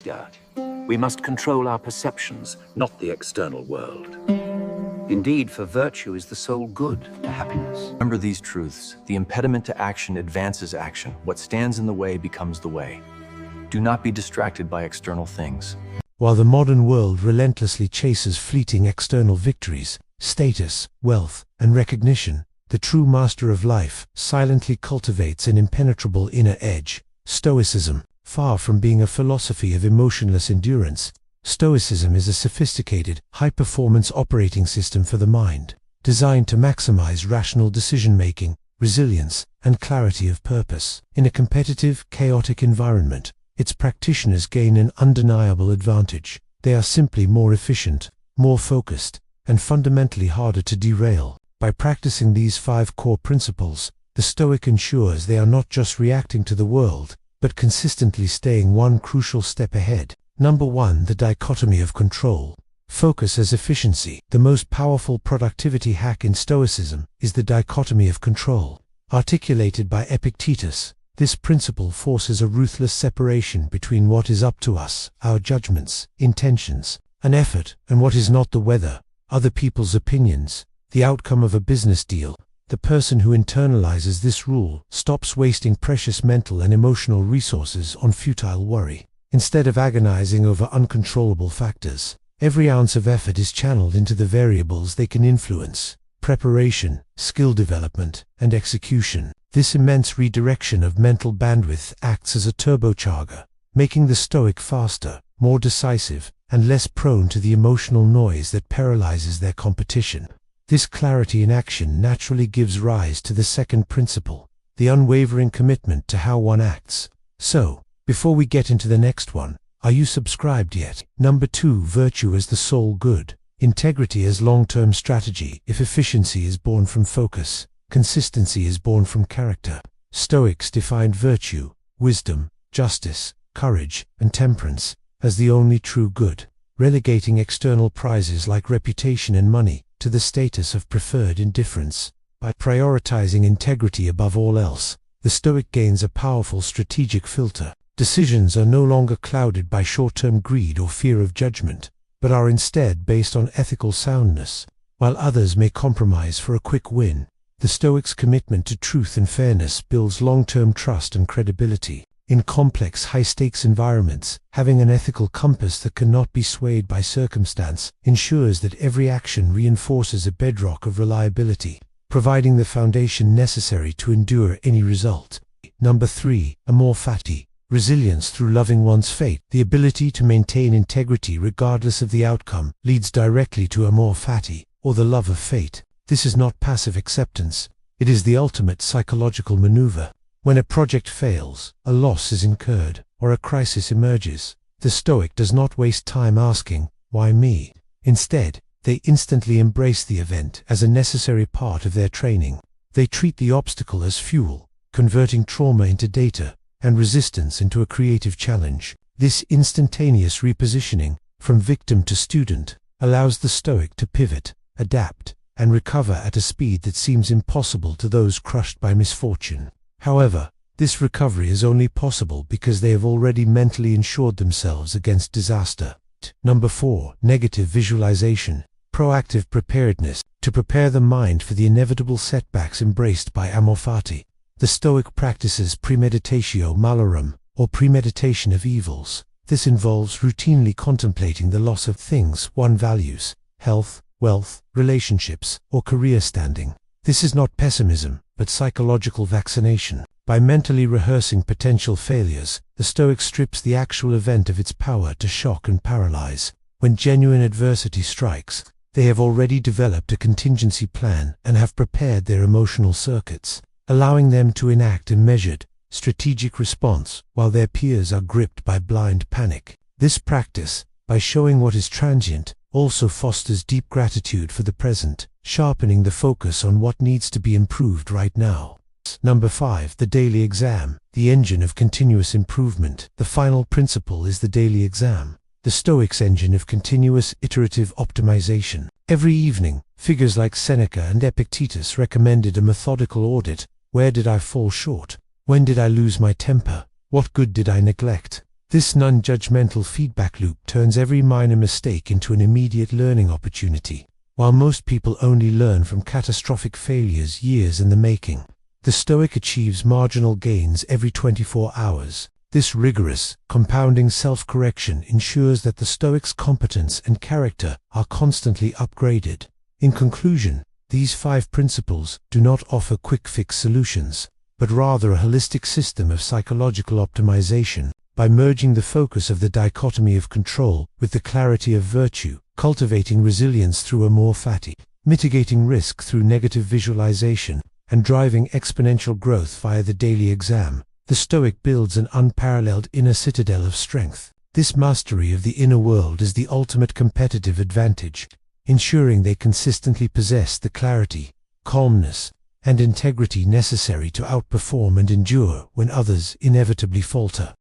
safeguard. We must control our perceptions, not the external world. Indeed, for virtue is the sole good to happiness. Remember these truths. The impediment to action advances action. What stands in the way becomes the way. Do not be distracted by external things. While the modern world relentlessly chases fleeting external victories, status, wealth, and recognition, the true master of life silently cultivates an impenetrable inner edge. Stoicism, far from being a philosophy of emotionless endurance, Stoicism is a sophisticated, high-performance operating system for the mind, designed to maximize rational decision-making, resilience, and clarity of purpose. In a competitive, chaotic environment, its practitioners gain an undeniable advantage. They are simply more efficient, more focused, and fundamentally harder to derail. By practicing these 5 core principles, the Stoic ensures they are not just reacting to the world, but consistently staying one crucial step ahead. Number 1. The Dichotomy of Control. Focus as efficiency. The most powerful productivity hack in Stoicism is the dichotomy of control. Articulated by Epictetus, this principle forces a ruthless separation between what is up to us, our judgments, intentions, and effort, and what is not, the weather, other people's opinions, the outcome of a business deal. The person who internalizes this rule stops wasting precious mental and emotional resources on futile worry. Instead of agonizing over uncontrollable factors, every ounce of effort is channeled into the variables they can influence: preparation, skill development, and execution. This immense redirection of mental bandwidth acts as a turbocharger, making the Stoic faster, more decisive, and less prone to the emotional noise that paralyzes their competition. This clarity in action naturally gives rise to the second principle, the unwavering commitment to how one acts. So, before we get into the next one, are you subscribed yet? Number 2. Virtue as the sole good. Integrity as long-term strategy. If efficiency is born from focus, consistency is born from character. Stoics defined virtue, wisdom, justice, courage, and temperance as the only true good, relegating external prizes like reputation and money to the status of preferred indifference. By prioritizing integrity above all else, the Stoic gains a powerful strategic filter. Decisions are no longer clouded by short-term greed or fear of judgment, but are instead based on ethical soundness. While others may compromise for a quick win, the Stoics' commitment to truth and fairness builds long-term trust and credibility. In complex, high-stakes environments, having an ethical compass that cannot be swayed by circumstance ensures that every action reinforces a bedrock of reliability, providing the foundation necessary to endure any result. Number 3. Amor Fati. Resilience through loving one's fate. The ability to maintain integrity regardless of the outcome leads directly to amor fati, or the love of fate. This is not passive acceptance. It is the ultimate psychological maneuver. When a project fails, a loss is incurred, or a crisis emerges, the Stoic does not waste time asking, "Why me?" Instead, they instantly embrace the event as a necessary part of their training. They treat the obstacle as fuel, converting trauma into data, and resistance into a creative challenge. This instantaneous repositioning, from victim to student, allows the Stoic to pivot, adapt, and recover at a speed that seems impossible to those crushed by misfortune. However, this recovery is only possible because they have already mentally insured themselves against disaster. Number 4. Negative visualization. Proactive preparedness. To prepare the mind for the inevitable setbacks embraced by Amor Fati, the Stoic practices premeditatio malorum, or premeditation of evils. This involves routinely contemplating the loss of things one values: health, wealth, relationships, or career standing. This is not pessimism, but psychological vaccination. By mentally rehearsing potential failures, the Stoic strips the actual event of its power to shock and paralyze. When genuine adversity strikes, they have already developed a contingency plan and have prepared their emotional circuits, allowing them to enact a measured, strategic response while their peers are gripped by blind panic. This practice, by showing what is transient, also fosters deep gratitude for the present, sharpening the focus on what needs to be improved right now. Number 5. The daily exam, the engine of continuous improvement. The final principle is the daily exam, the Stoics' engine of continuous iterative optimization. Every evening, figures like Seneca and Epictetus recommended a methodical audit. Where did I fall short? When did I lose my temper? What good did I neglect? This non-judgmental feedback loop turns every minor mistake into an immediate learning opportunity. While most people only learn from catastrophic failures years in the making, the Stoic achieves marginal gains every 24 hours. This rigorous, compounding self-correction ensures that the Stoic's competence and character are constantly upgraded. In conclusion, these 5 principles do not offer quick-fix solutions, but rather a holistic system of psychological optimization. By merging the focus of the dichotomy of control with the clarity of virtue, cultivating resilience through Amor Fati, mitigating risk through negative visualization, and driving exponential growth via the daily exam, the Stoic builds an unparalleled inner citadel of strength. This mastery of the inner world is the ultimate competitive advantage, ensuring they consistently possess the clarity, calmness, and integrity necessary to outperform and endure when others inevitably falter.